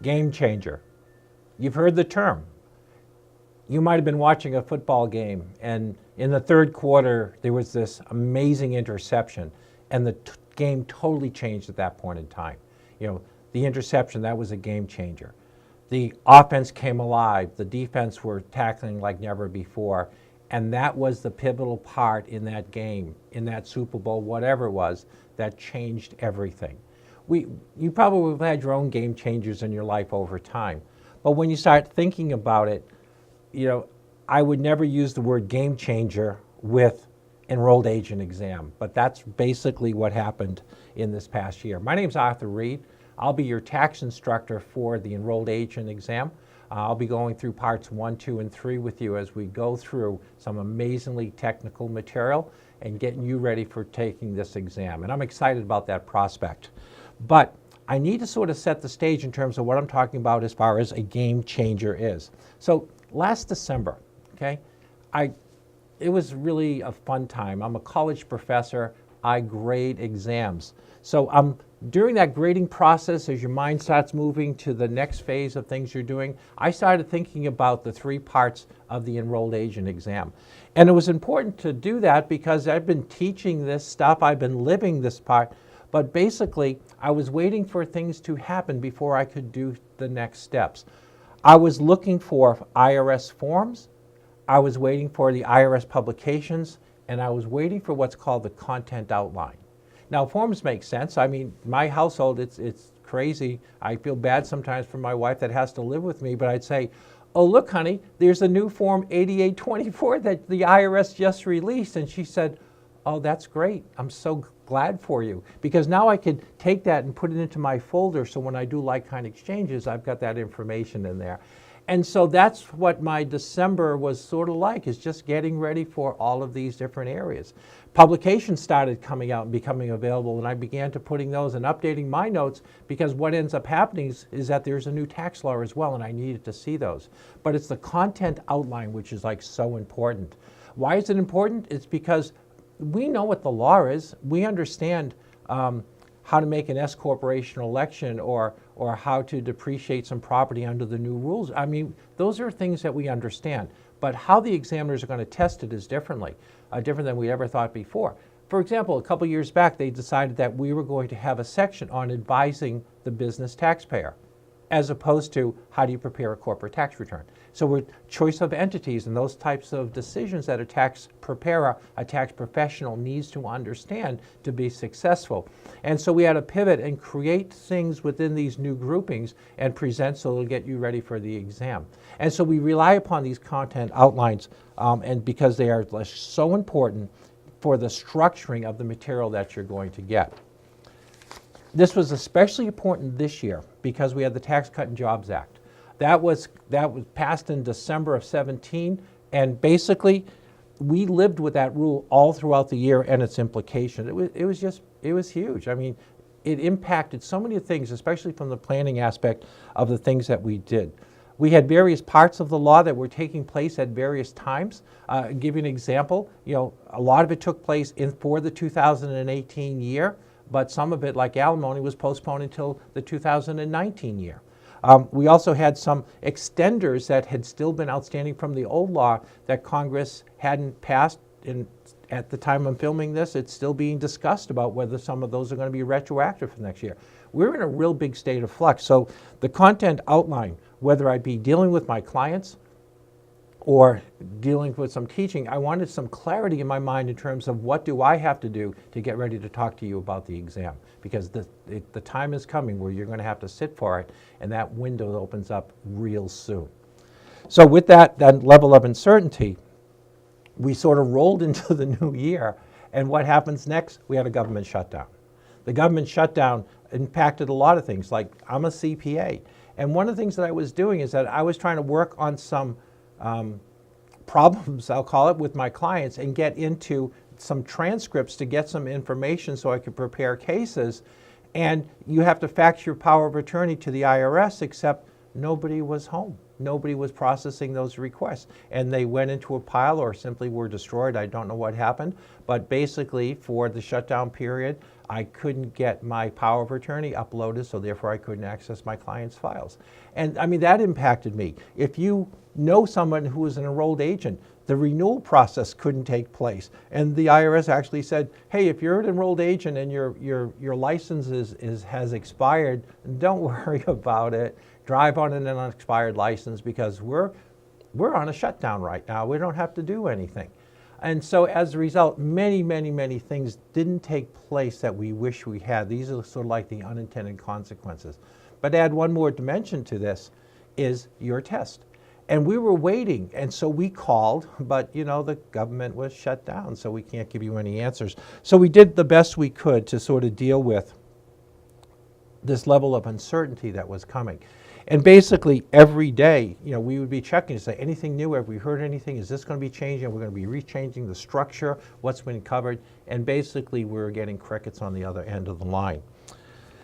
Game changer. You've heard the term. You might have been watching a football game, and in the third quarter, there was this amazing interception, and the game totally changed at that point in time. You know, the interception, that was a game changer. The offense came alive. The defense were tackling like never before, and that was the pivotal part in that game, in that Super Bowl, whatever it was, that changed everything. You probably have had your own game changers in your life over time, but when you start thinking about it, you know, I would never use the word game changer with Enrolled Agent Exam, but that's basically what happened in this past year. My name's Arthur Reed. I'll be your tax instructor for the Enrolled Agent Exam. I'll be going through parts 1, 2, and 3 with you as we go through some amazingly technical material and getting you ready for taking this exam. And I'm excited about that prospect. But I need to sort of set the stage in terms of what I'm talking about as far as a game changer is. So last December, okay, it was really a fun time. I'm a college professor. I grade exams. So during that grading process, as your mind starts moving to the next phase of things you're doing, I started thinking about the 3 parts of the Enrolled Agent Exam. And it was important to do that because I've been teaching this stuff, I've been living this part, but basically I was waiting for things to happen before I could do the next steps. I was looking for IRS forms, I was waiting for the IRS publications, and I was waiting for what's called the content outline. Now, forms make sense. I mean, my household, it's crazy. I feel bad sometimes for my wife that has to live with me, but I'd say, oh, look, honey, there's a new Form 8824 that the IRS just released. And she said, oh, that's great. I'm so glad for you. Because now I could take that and put it into my folder, so when I do like-kind exchanges, I've got that information in there. And so that's what my December was sort of like, is just getting ready for all of these different areas. Publications started coming out and becoming available, and I began to putting those and updating my notes, because what ends up happening is that there's a new tax law as well, and I needed to see those. But it's the content outline which is like so important. Why is it important? It's because we know what the law is. We understand how to make an S corporation election or how to depreciate some property under the new rules. I mean, those are things that we understand. But how the examiners are going to test it is different than we ever thought before. For example, a couple years back, they decided that we were going to have a section on advising the business taxpayer, as opposed to how do you prepare a corporate tax return. So with choice of entities and those types of decisions that a tax preparer, a tax professional needs to understand to be successful. And so we had to pivot and create things within these new groupings and present so it'll get you ready for the exam. And so we rely upon these content outlines and because they are so important for the structuring of the material that you're going to get. This was especially important this year because we had the Tax Cut and Jobs Act. That was passed in December of 17, and basically we lived with that rule all throughout the year and its implications. It was huge. I mean, it impacted so many things, especially from the planning aspect of the things that we did. We had various parts of the law that were taking place at various times. Give you an example, you know, a lot of it took place for the 2018 year, but some of it, like alimony, was postponed until the 2019 year. We also had some extenders that had still been outstanding from the old law that Congress hadn't passed. At the time I'm filming this, it's still being discussed about whether some of those are going to be retroactive for next year. We're in a real big state of flux. So the content outline, whether I be dealing with my clients or dealing with some teaching, I wanted some clarity in my mind in terms of what do I have to do to get ready to talk to you about the exam, because the time is coming where you're going to have to sit for it, and that window opens up real soon. So with that level of uncertainty, we sort of rolled into the new year, and what happens next? We had a government shutdown. The government shutdown impacted a lot of things, like I'm a CPA, and one of the things that I was doing is that I was trying to work on some problems, I'll call it, with my clients and get into some transcripts to get some information so I could prepare cases. And you have to fax your power of attorney to the IRS, except nobody was home. Nobody was processing those requests. And they went into a pile or simply were destroyed. I don't know what happened. But basically, for the shutdown period, I couldn't get my power of attorney uploaded, so therefore I couldn't access my client's files. And I mean, that impacted me. If you know someone who is an enrolled agent, the renewal process couldn't take place. And the IRS actually said, hey, if you're an enrolled agent and your license has expired, don't worry about it. Drive on an unexpired license because we're on a shutdown right now. We don't have to do anything. And so as a result, many, many, many things didn't take place that we wish we had. These are sort of like the unintended consequences. But add one more dimension to this is your test. And we were waiting, and so we called, but you know, the government was shut down, so we can't give you any answers. So we did the best we could to sort of deal with this level of uncertainty that was coming. And basically every day, you know, we would be checking to say, anything new? Have we heard anything? Is this going to be changing? We're going to be rechanging the structure, what's been covered? And basically we were getting crickets on the other end of the line.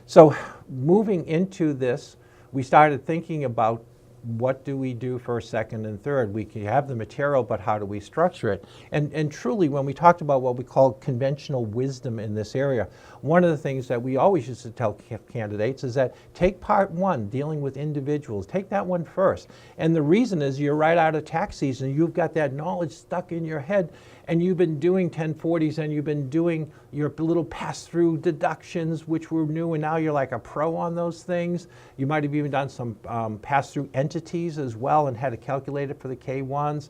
So moving into this, we started thinking about what do we do first, second, and third? We can have the material, but how do we structure it? And truly, when we talked about what we call conventional wisdom in this area, one of the things that we always used to tell candidates is that take part one, dealing with individuals, take that one first. And the reason is you're right out of tax season, you've got that knowledge stuck in your head, and you've been doing 1040s and you've been doing your little pass-through deductions, which were new, and now you're like a pro on those things. You might have even done some pass-through entities as well and had to calculate it for the K1s.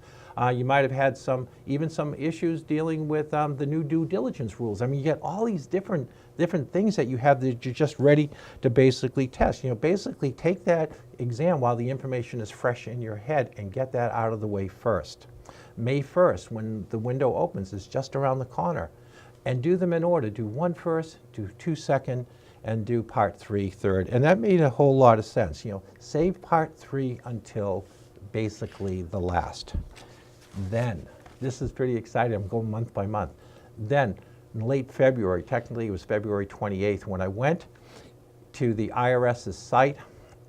You might have had even some issues dealing with the new due diligence rules. I mean, you get all these different things that you have that you're just ready to basically test. You know, basically take that exam while the information is fresh in your head and get that out of the way first. May 1st, when the window opens, is just around the corner. And do them in order. Do one first, do two second, and do part three third. And that made a whole lot of sense. You know, save part three until basically the last. Then, this is pretty exciting, I'm going month by month. Then, in late February, technically it was February 28th, when I went to the IRS's site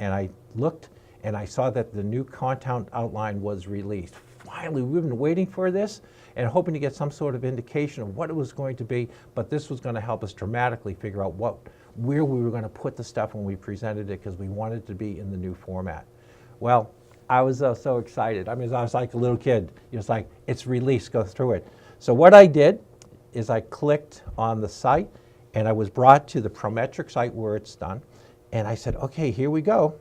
and I looked and I saw that the new content outline was released. Finally, we've been waiting for this and hoping to get some sort of indication of what it was going to be, but this was going to help us dramatically figure out where we were going to put the stuff when we presented it, because we wanted it to be in the new format. Well, I was so excited. I mean, I was like a little kid. It was like, it's released, go through it. So what I did is I clicked on the site and I was brought to the Prometric site where it's done. And I said, okay, here we go.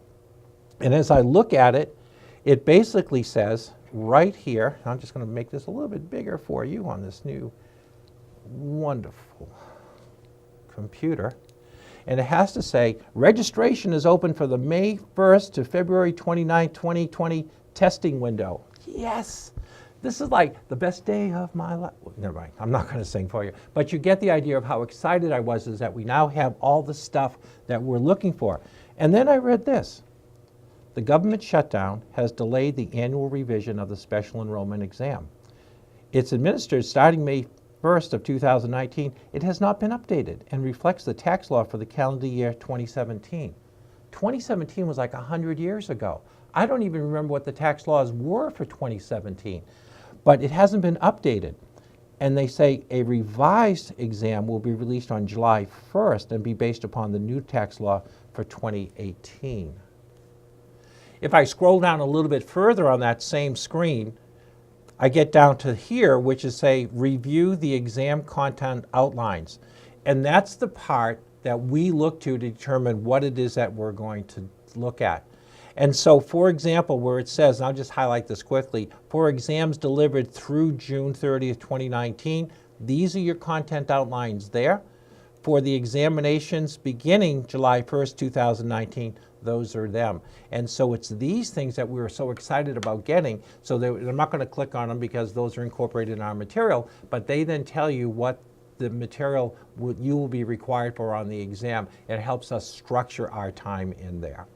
And as I look at it, it basically says right here, I'm just going to make this a little bit bigger for you on this new wonderful computer. And it has to say, registration is open for the May 1st to February 29, 2020 testing window. Yes, this is like the best day of my life. Well, never mind, I'm not going to sing for you. But you get the idea of how excited I was, is that we now have all the stuff that we're looking for. And then I read this. The government shutdown has delayed the annual revision of the special enrollment exam. It's administered starting May 1st of 2019. It has not been updated and reflects the tax law for the calendar year 2017. 2017 was like 100 years ago. I don't even remember what the tax laws were for 2017, but it hasn't been updated. And they say a revised exam will be released on July 1st and be based upon the new tax law for 2018. If I scroll down a little bit further on that same screen, I get down to here, which is say, review the exam content outlines. And that's the part that we look to determine what it is that we're going to look at. And so, for example, where it says, and I'll just highlight this quickly, for exams delivered through June 30th, 2019, these are your content outlines there. For the examinations beginning July 1st, 2019, those are them. And so it's these things that we were so excited about getting. So I'm not going to click on them because those are incorporated in our material, but they then tell you what the material you will be required for on the exam. It helps us structure our time in there.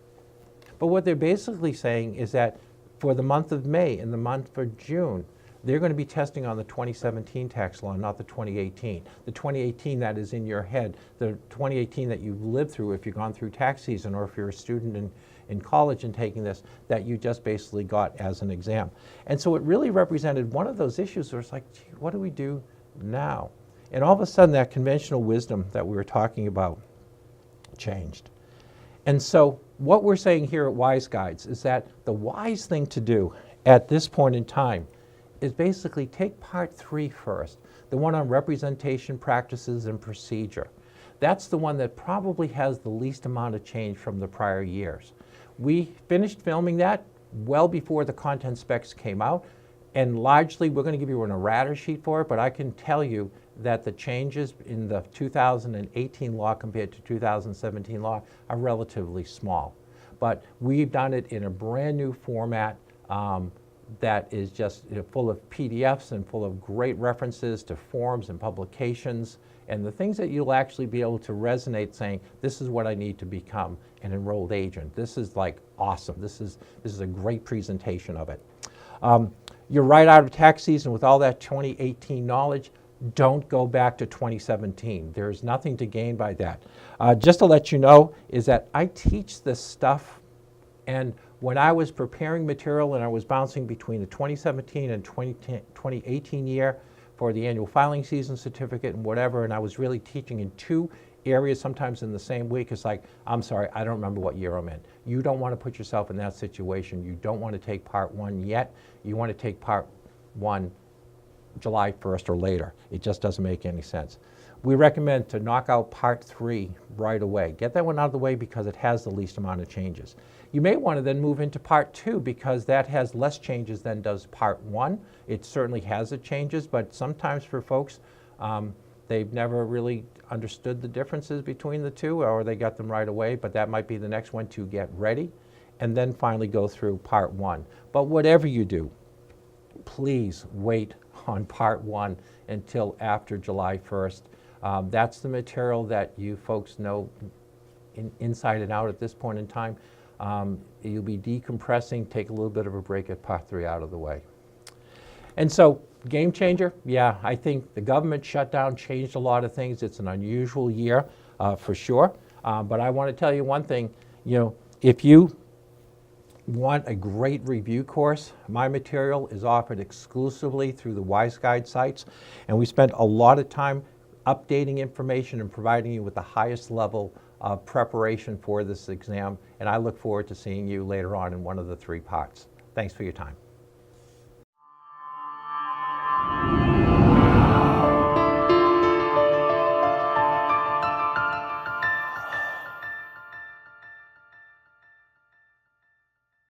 But what they're basically saying is that for the month of May and the month of June, they're going to be testing on the 2017 tax law, not the 2018. The 2018 that is in your head, the 2018 that you've lived through if you've gone through tax season, or if you're a student in college and taking this, that you just basically got as an exam. And so it really represented one of those issues where it's like, gee, what do we do now? And all of a sudden, that conventional wisdom that we were talking about changed. And so what we're saying here at WiseGuides is that the wise thing to do at this point in time is basically take part 3 first, the one on representation practices and procedure. That's the one that probably has the least amount of change from the prior years. We finished filming that well before the content specs came out, and largely we're going to give you an errata sheet for it, but I can tell you that the changes in the 2018 law compared to 2017 law are relatively small. But we've done it in a brand new format that is just full of PDFs and full of great references to forms and publications and the things that you'll actually be able to resonate saying, this is what I need to become an enrolled agent. This is like awesome. This is a great presentation of it. You're right out of tax season with all that 2018 knowledge. Don't go back to 2017. There's nothing to gain by that. Just to let you know is that I teach this stuff, and when I was preparing material and I was bouncing between the 2017 and 2018 year for the annual filing season certificate and whatever, and I was really teaching in 2 areas sometimes in the same week, it's like, I'm sorry, I don't remember what year I'm in. You don't want to put yourself in that situation. You don't want to take part 1 yet. You want to take part 1 July 1st or later. It just doesn't make any sense. We recommend to knock out part 3 right away. Get that one out of the way because it has the least amount of changes. You may want to then move into part 2 because that has less changes than does part 1. It certainly has the changes, but sometimes for folks, they've never really understood the differences between the 2, or they got them right away, but that might be the next one to get ready, and then finally go through part 1. But whatever you do, please wait on part 1 until after July 1st. That's the material that you folks know inside and out at this point in time. You'll be decompressing, take a little bit of a break at part 3 out of the way. And so, game changer, yeah, I think the government shutdown changed a lot of things. It's an unusual year for sure. But I want to tell you one thing, if you want a great review course, my material is offered exclusively through the WiseGuides sites, and we spent a lot of time updating information and providing you with the highest level of preparation for this exam, and I look forward to seeing you later on in one of the 3 parts. Thanks for your time.